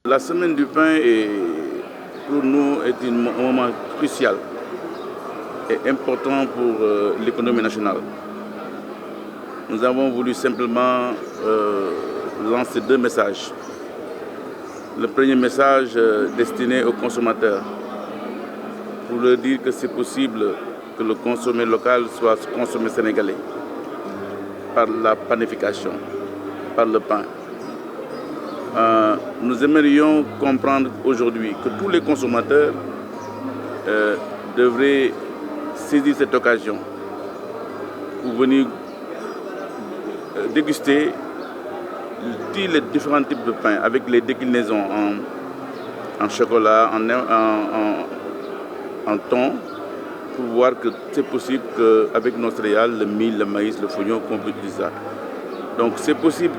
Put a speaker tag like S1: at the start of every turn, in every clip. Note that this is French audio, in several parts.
S1: La semaine du pain pour nous est un moment crucial et important pour l'économie nationale. Nous avons voulu simplement lancer deux messages. Le premier message destiné aux consommateurs, pour leur dire que c'est possible que le consommé local soit consommé sénégalais par la panification, par le pain. Nous aimerions comprendre aujourd'hui que tous les consommateurs devraient saisir cette occasion pour venir déguster tous les différents types de pain avec les déclinaisons en chocolat, en thon, pour voir que c'est possible qu'avec nos céréales, le mil, le maïs, le fougnon, qu'on peut utiliser ça. Donc c'est possible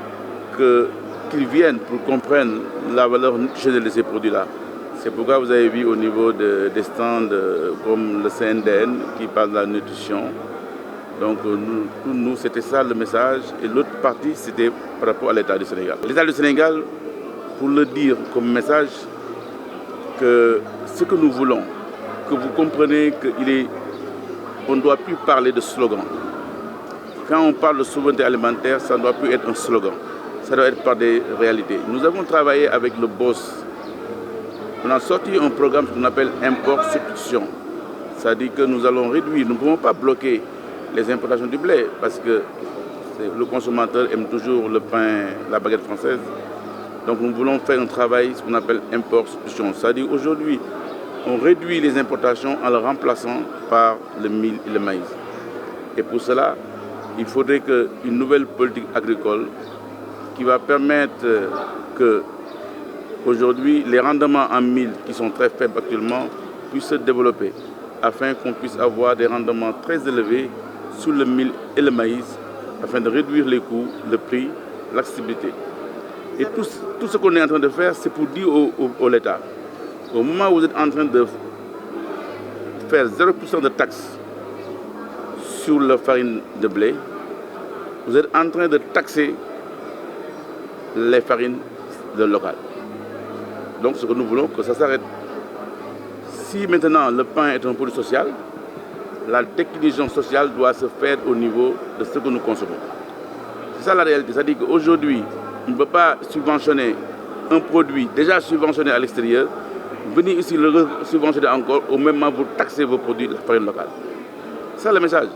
S1: qu'ils viennent pour comprendre la valeur nutritionnelle de ces produits-là. C'est pourquoi vous avez vu au niveau des stands comme le CNDN qui parle de la nutrition. Donc pour nous, c'était ça le message. Et l'autre partie, c'était par rapport à l'État du Sénégal. L'État du Sénégal, pour le dire comme message, que ce que nous voulons, que vous comprenez qu'on ne doit plus parler de slogan. Quand on parle de souveraineté alimentaire, ça ne doit plus être un slogan. Ça doit être par des réalités. Nous avons travaillé avec le BOSS. On a sorti un programme qu'on appelle import-substitution. C'est-à-dire que nous allons réduire, nous ne pouvons pas bloquer les importations du blé parce que le consommateur aime toujours le pain, la baguette française. Donc nous voulons faire un travail, ce qu'on appelle import-substitution. C'est-à-dire aujourd'hui, on réduit les importations en le remplaçant par le mil et le maïs. Et pour cela, il faudrait qu'une nouvelle politique agricole qui va permettre que aujourd'hui les rendements en mil qui sont très faibles actuellement puissent se développer afin qu'on puisse avoir des rendements très élevés sur le mil et le maïs afin de réduire les coûts, le prix, l'accessibilité. Et tout ce qu'on est en train de faire, c'est pour dire au l'État, au moment où vous êtes en train de faire 0% de taxes sur la farine de blé, vous êtes en train de taxer les farines locales. Donc ce que nous voulons, que ça s'arrête. Si maintenant le pain est un produit social, la déclinaison sociale doit se faire au niveau de ce que nous consommons. C'est ça la réalité. C'est-à-dire qu'aujourd'hui, on ne peut pas subventionner un produit déjà subventionné à l'extérieur, venir ici le subventionner encore, au même moment vous taxez vos produits de la farine locale. C'est ça le message.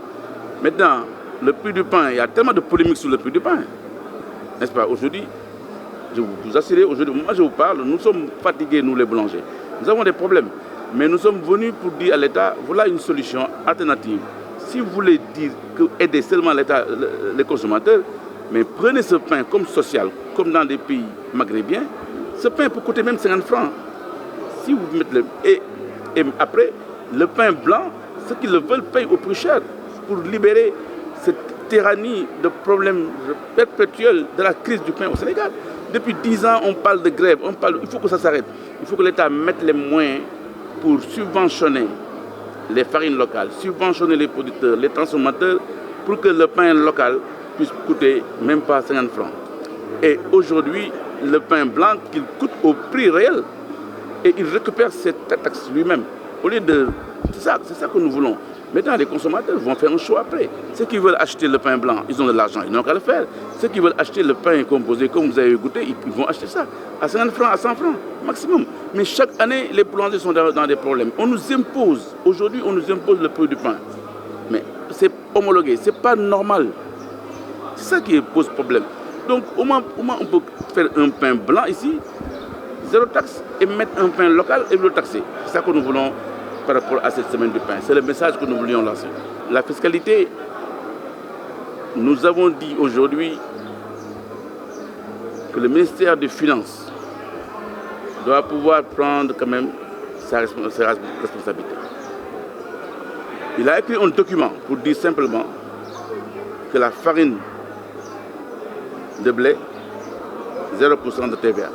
S1: Maintenant, le prix du pain, il y a tellement de polémiques sur le prix du pain. N'est-ce pas? Aujourd'hui, je vous assure, aujourd'hui, moi je vous parle, nous sommes fatigués, nous les boulangers. Nous avons des problèmes. Mais nous sommes venus pour dire à l'État, voilà une solution alternative. Si vous voulez dire aider seulement l'État, les consommateurs, mais prenez ce pain comme social, comme dans des pays maghrébiens, ce pain peut coûter même 50 francs. Si vous mettez et après, le pain blanc, ceux qui le veulent payent au plus cher pour libérer cette tyrannie de problèmes perpétuels de la crise du pain au Sénégal. Depuis 10 ans, on parle de grève, il faut que ça s'arrête. Il faut que l'État mette les moyens pour subventionner les farines locales, subventionner les producteurs, les transformateurs, pour que le pain local puisse coûter même pas 50 francs. Et aujourd'hui, le pain blanc, qu'il coûte au prix réel, et il récupère cette taxe lui-même. Au lieu de... C'est ça que nous voulons. Maintenant, les consommateurs vont faire un choix après. Ceux qui veulent acheter le pain blanc, ils ont de l'argent, ils n'ont qu'à le faire. Ceux qui veulent acheter le pain composé, comme vous avez goûté, ils vont acheter ça à 50 francs, à 100 francs, maximum. Mais chaque année, les boulangers sont dans des problèmes. On nous impose, aujourd'hui, on nous impose le prix du pain. Mais c'est homologué, c'est pas normal. C'est ça qui pose problème. Donc, au moins, on peut faire un pain blanc ici, zéro taxe, et mettre un pain local et le taxer. C'est ça que nous voulons par rapport à cette semaine du pain. C'est le message que nous voulions lancer. La fiscalité, nous avons dit aujourd'hui que le ministère des Finances doit pouvoir prendre quand même sa responsabilité. Il a écrit un document pour dire simplement que la farine de blé, 0% de TVA.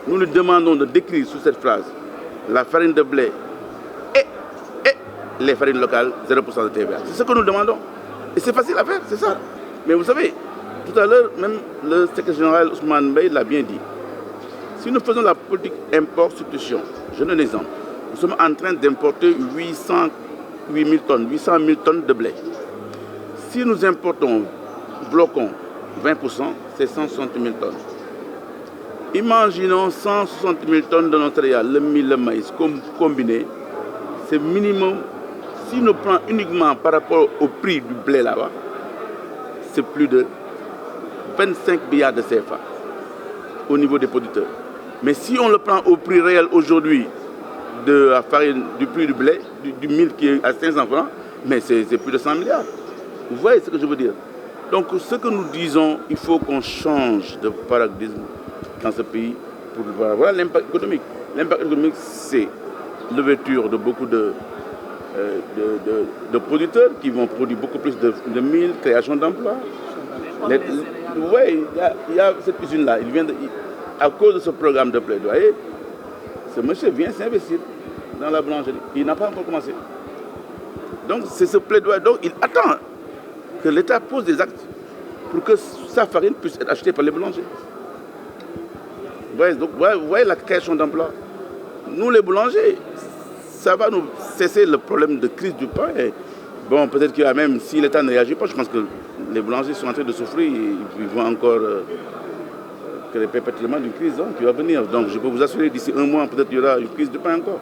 S1: Nous lui demandons de décrire sous cette phrase la farine de blé et les farines locales, 0% de TVA. C'est ce que nous demandons. Et c'est facile à faire, c'est ça. Mais vous savez, tout à l'heure, même le secrétaire général Ousmane Bey l'a bien dit. Si nous faisons la politique import-substitution, je donne un exemple. Nous sommes en train d'importer 800 000 tonnes de blé. Si nous importons, bloquons 20%, c'est 160 000 tonnes. Imaginons 160 000 tonnes de notre céréales, le mil, le maïs combiné, c'est minimum. Si nous prenons uniquement par rapport au prix du blé là-bas, c'est plus de 25 milliards de CFA au niveau des producteurs. Mais si on le prend au prix réel aujourd'hui de la farine, du prix du blé, du mil qui est à 500 francs, mais c'est plus de 100 milliards. Vous voyez ce que je veux dire? Donc ce que nous disons, il faut qu'on change de paradigme dans ce pays pour avoir l'impact économique. L'impact économique, c'est l'ouverture de beaucoup de producteurs qui vont produire beaucoup plus de mil, création d'emplois. Oui, il y a cette usine-là, à cause de ce programme de plaidoyer, ce monsieur vient s'investir dans la boulangerie. Il n'a pas encore commencé. Donc c'est ce plaidoyer. Donc il attend que l'État pose des actes pour que sa farine puisse être achetée par les boulangers. Vous voyez la création d'emplois. Nous les boulangers, ça va nous cesser le problème de crise du pain. Et bon, peut-être qu'il y a même, si l'État ne réagit pas, je pense que les boulangers sont en train de souffrir. Ils vont encore créer perpétuellement une crise qui va venir. Donc je peux vous assurer, d'ici un mois, peut-être qu'il y aura une crise du pain encore.